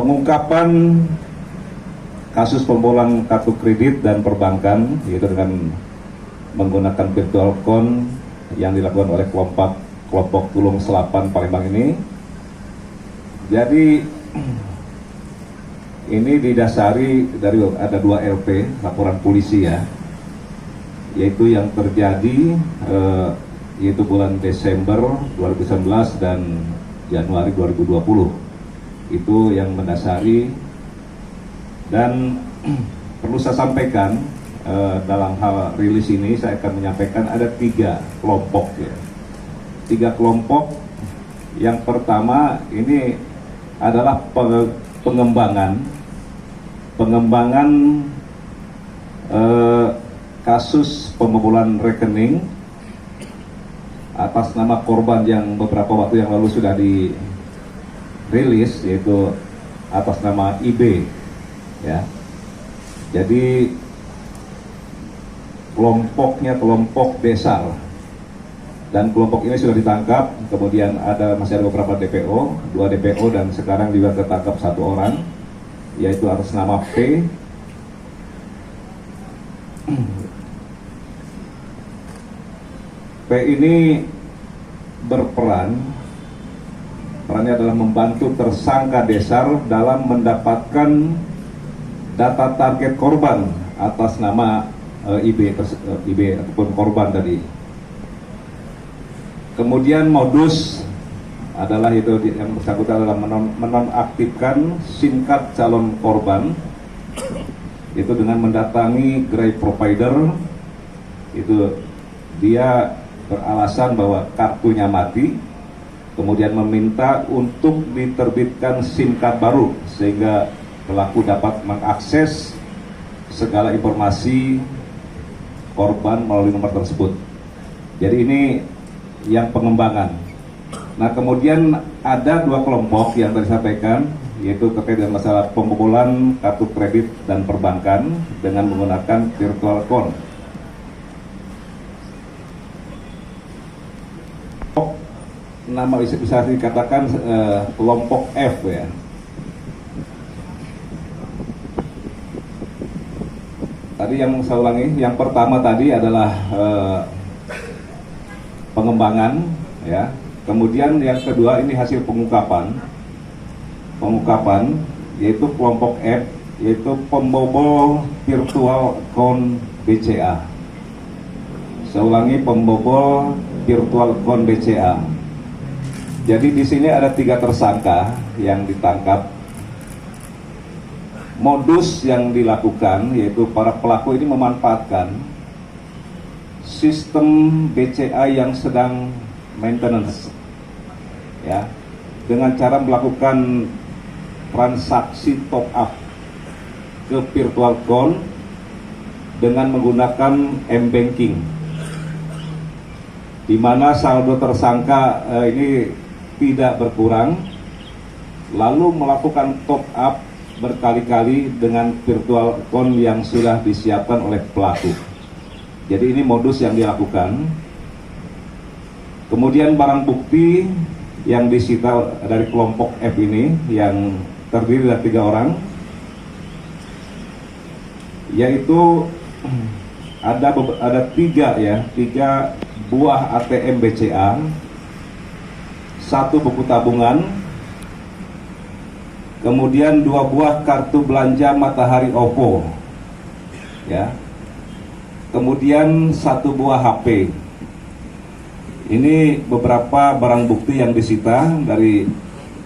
pengungkapan kasus pembobolan kartu kredit dan perbankan, yaitu dengan menggunakan virtual account yang dilakukan oleh kelompok Tulung Selapan Palembang ini. Jadi ini didasari dari ada 2 LP laporan polisi ya, yaitu yang terjadi yaitu bulan Desember 2019 dan Januari 2020. Itu yang mendasari, dan perlu saya sampaikan dalam hal rilis ini saya akan menyampaikan ada 3 kelompok ya. 3 kelompok. Yang pertama ini adalah pengembangan kasus pembobolan rekening atas nama korban yang beberapa waktu yang lalu sudah dirilis, yaitu atas nama IB ya. Jadi kelompoknya kelompok besar, dan kelompok ini sudah ditangkap. Kemudian masih ada beberapa DPO, 2 DPO, dan sekarang juga tertangkap 1 orang, yaitu atas nama P. P ini perannya adalah membantu tersangka Desar dalam mendapatkan data target korban atas nama IB ataupun korban tadi. Kemudian modus adalah itu yang bersangkutan adalah menonaktifkan SIM card calon korban, itu dengan mendatangi gerai provider. Itu dia beralasan bahwa kartunya mati, kemudian meminta untuk diterbitkan SIM card baru sehingga pelaku dapat mengakses segala informasi korban melalui nomor tersebut. Jadi ini yang pengembangan. Nah, kemudian ada 2 kelompok yang tadi sampaikan, yaitu terkait dengan masalah pembobolan kartu kredit dan perbankan dengan menggunakan virtual account. Nama bisa dikatakan kelompok F ya. Tadi yang saya ulangi, yang pertama tadi adalah pengembangan ya. Kemudian yang kedua ini hasil pengungkapan yaitu kelompok F, yaitu pembobol virtual account BCA. Saya ulangi, pembobol virtual account BCA. Jadi di sini ada 3 tersangka yang ditangkap. Modus yang dilakukan yaitu para pelaku ini memanfaatkan sistem BCA yang sedang maintenance ya, dengan cara melakukan transaksi top up ke virtual account dengan menggunakan m-banking, di mana saldo tersangka ini tidak berkurang, lalu melakukan top up berkali-kali dengan virtual account yang sudah disiapkan oleh pelaku. Jadi ini modus yang dilakukan. Kemudian barang bukti yang disita dari kelompok F ini yang terdiri dari 3 orang, yaitu ada 3 buah ATM BCA, 1 buku tabungan, kemudian 2 buah kartu belanja Matahari OVO ya, kemudian 1 buah HP. Ini beberapa barang bukti yang disita dari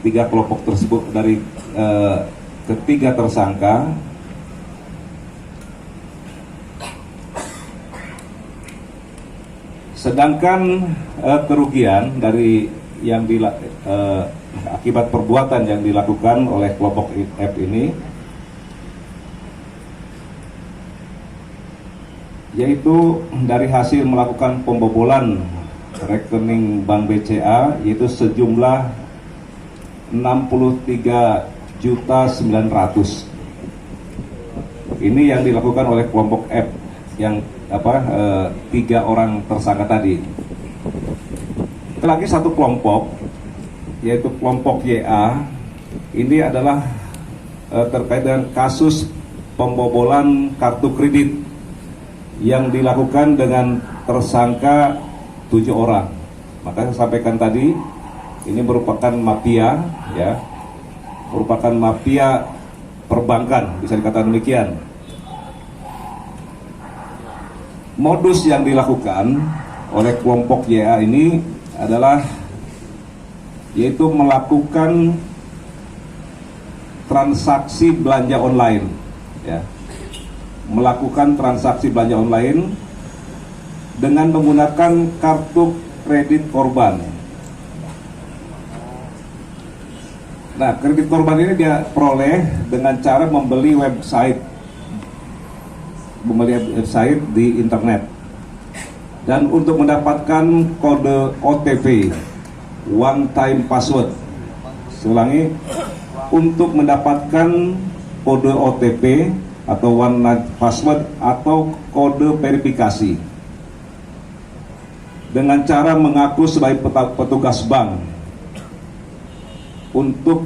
3 kelompok tersebut, dari ketiga tersangka. Sedangkan kerugian dari yang akibat perbuatan yang dilakukan oleh kelompok F ini, yaitu dari hasil melakukan pembobolan rekening Bank BCA, yaitu sejumlah 63.900.000. Ini yang dilakukan oleh kelompok F yang 3 orang tersangka tadi. Lagi 1 kelompok, yaitu kelompok YA. Ini adalah terkait dengan kasus pembobolan kartu kredit yang dilakukan dengan tersangka 7 orang. Maka saya sampaikan tadi, ini merupakan mafia, ya, merupakan mafia perbankan, bisa dikatakan demikian. Modus yang dilakukan oleh kelompok YA ini adalah yaitu melakukan transaksi belanja online, ya, melakukan transaksi belanja online dengan menggunakan kartu kredit korban. Nah, kredit korban ini dia peroleh dengan cara membeli website di internet, dan untuk mendapatkan kode OTP, one time password. Saya ulangi, untuk mendapatkan kode OTP atau one time password atau kode verifikasi dengan cara mengaku sebagai petugas bank untuk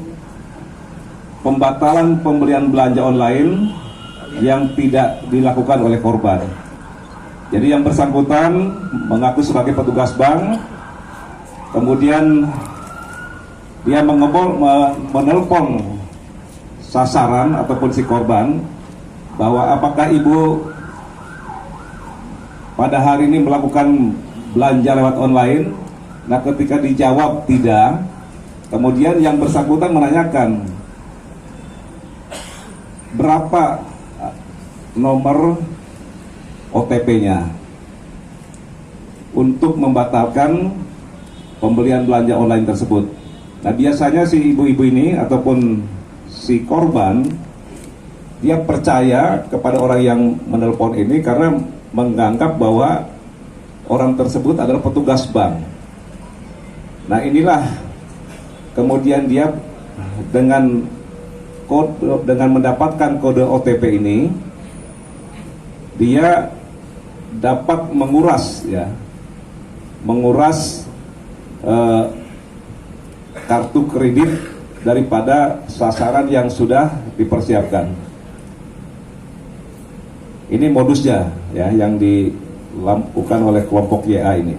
pembatalan pembelian belanja online yang tidak dilakukan oleh korban. Jadi yang bersangkutan mengaku sebagai petugas bank, kemudian dia menelpon sasaran ataupun si korban bahwa apakah ibu pada hari ini melakukan belanja lewat online. Nah, ketika dijawab tidak, kemudian yang bersangkutan menanyakan berapa nomor OTP-nya untuk membatalkan pembelian belanja online tersebut. Nah, biasanya si ibu-ibu ini ataupun si korban dia percaya kepada orang yang menelpon ini karena menganggap bahwa orang tersebut adalah petugas bank. Nah, inilah kemudian dia dengan mendapatkan kode OTP ini, dia dapat menguras kartu kredit daripada sasaran yang sudah dipersiapkan. Ini modusnya, ya, yang dilakukan oleh kelompok YA ini.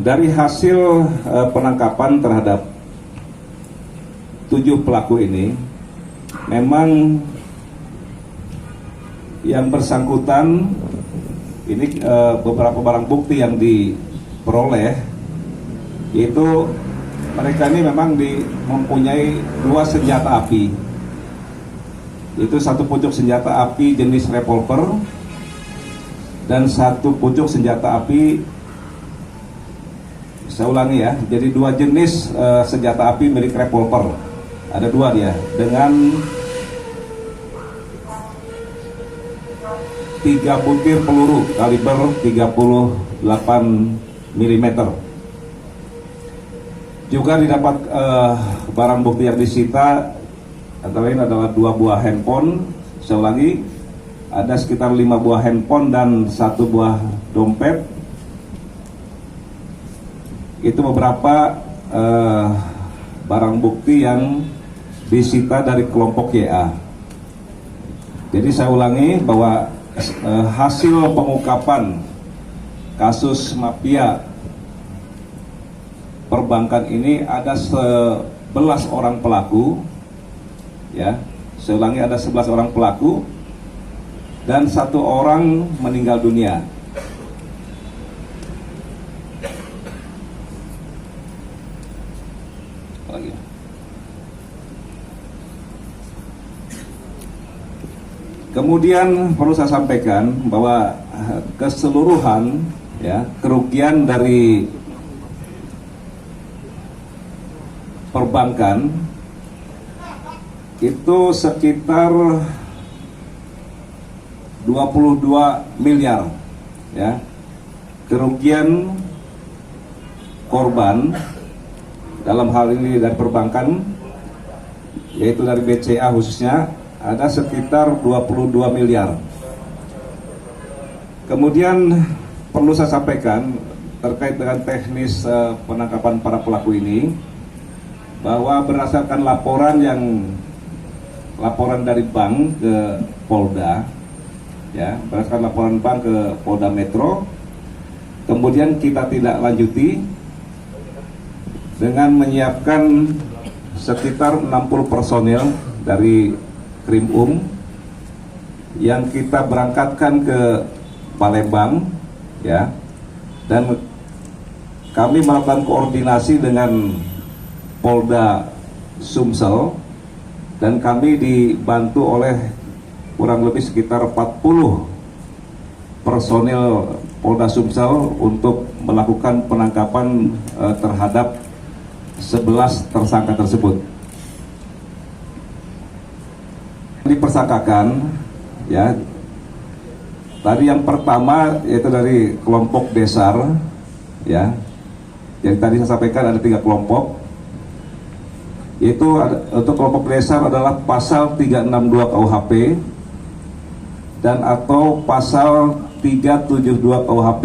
Dari hasil penangkapan terhadap 7 pelaku ini, memang yang bersangkutan ini beberapa barang bukti yang diperoleh, yaitu mereka ini memang mempunyai 2 senjata api, yaitu 1 pucuk senjata api jenis revolver dan 1 pucuk senjata api, saya ulangi ya, jadi 2 jenis senjata api milik revolver, ada 2 dia, dengan 3 butir peluru kaliber 38 mm. Juga didapat barang bukti yang disita antara lain adalah 2 buah handphone. Saya ulangi, ada sekitar 5 buah handphone dan 1 buah dompet. Itu beberapa barang bukti yang disita dari kelompok YA. Jadi saya ulangi bahwa hasil pengungkapan kasus mafia perbankan ini ada 11 orang pelaku, ya, saya ulangi, ada 11 orang pelaku dan 1 orang meninggal dunia. Kemudian perlu saya sampaikan bahwa keseluruhan, ya, kerugian dari perbankan itu sekitar 22 miliar, ya. Kerugian korban dalam hal ini dari perbankan, yaitu dari BCA khususnya, ada sekitar 22 miliar. Kemudian perlu saya sampaikan terkait dengan teknis penangkapan para pelaku ini, bahwa berdasarkan laporan dari bank ke Polda, ya, berdasarkan laporan bank ke Polda Metro, kemudian kita tidak lanjuti dengan menyiapkan sekitar 60 personil dari Krimum yang kita berangkatkan ke Palembang, ya, dan kami melakukan koordinasi dengan Polda Sumsel, dan kami dibantu oleh kurang lebih sekitar 40 personil Polda Sumsel untuk melakukan penangkapan terhadap 11 tersangka tersebut. Dipersangkakan, ya, tadi yang pertama yaitu dari kelompok Desar, ya, yang tadi saya sampaikan ada 3 kelompok. Itu untuk kelompok Desar adalah pasal 362 KUHP dan atau pasal 372 KUHP.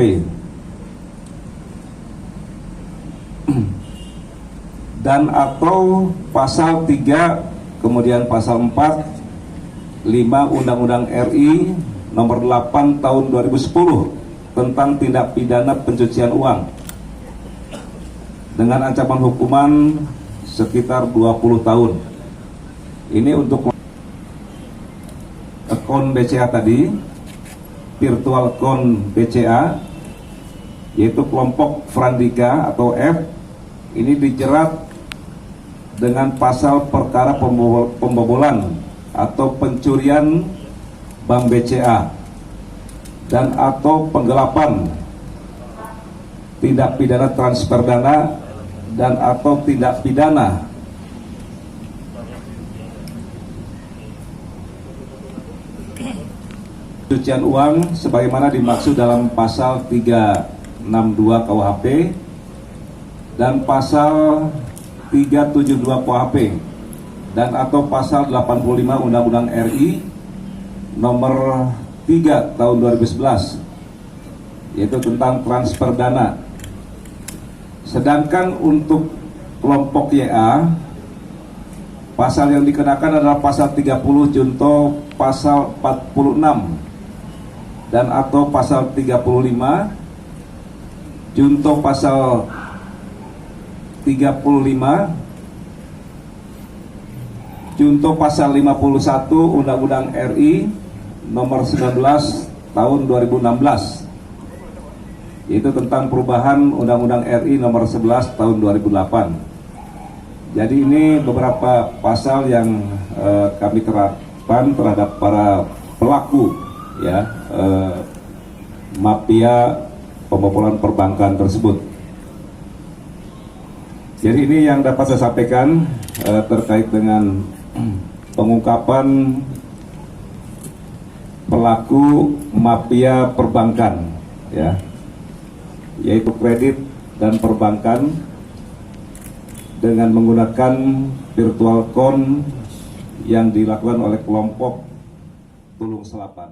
Dan atau pasal 3, kemudian pasal 4, 5 Undang-Undang RI nomor 8 tahun 2010 tentang tindak pidana pencucian uang dengan ancaman hukuman sekitar 20 tahun. Ini untuk akun BCA tadi, virtual account BCA, yaitu kelompok Frandika atau F, ini dijerat dengan pasal perkara pembobolan atau pencurian bank BCA dan atau penggelapan, tindak pidana transfer dana dan atau tindak pidana pencucian uang sebagaimana dimaksud dalam pasal 362 KUHP dan pasal 372 KUHP dan atau pasal 85 Undang-Undang RI nomor 3 tahun 2011, yaitu tentang transfer dana. Sedangkan untuk kelompok YA, pasal yang dikenakan adalah pasal 30 junto pasal 46 dan atau pasal 35 junto pasal 35 junto pasal 51 Undang-Undang RI nomor 19 tahun 2016, yaitu tentang perubahan Undang-Undang RI nomor 11 tahun 2008. Jadi ini beberapa pasal yang kami terapkan terhadap para pelaku, ya, mafia pembobolan perbankan tersebut. Jadi ini yang dapat saya sampaikan terkait dengan pengungkapan pelaku mafia perbankan, ya, yaitu kredit dan perbankan dengan menggunakan virtual account yang dilakukan oleh kelompok Tulung Selapan.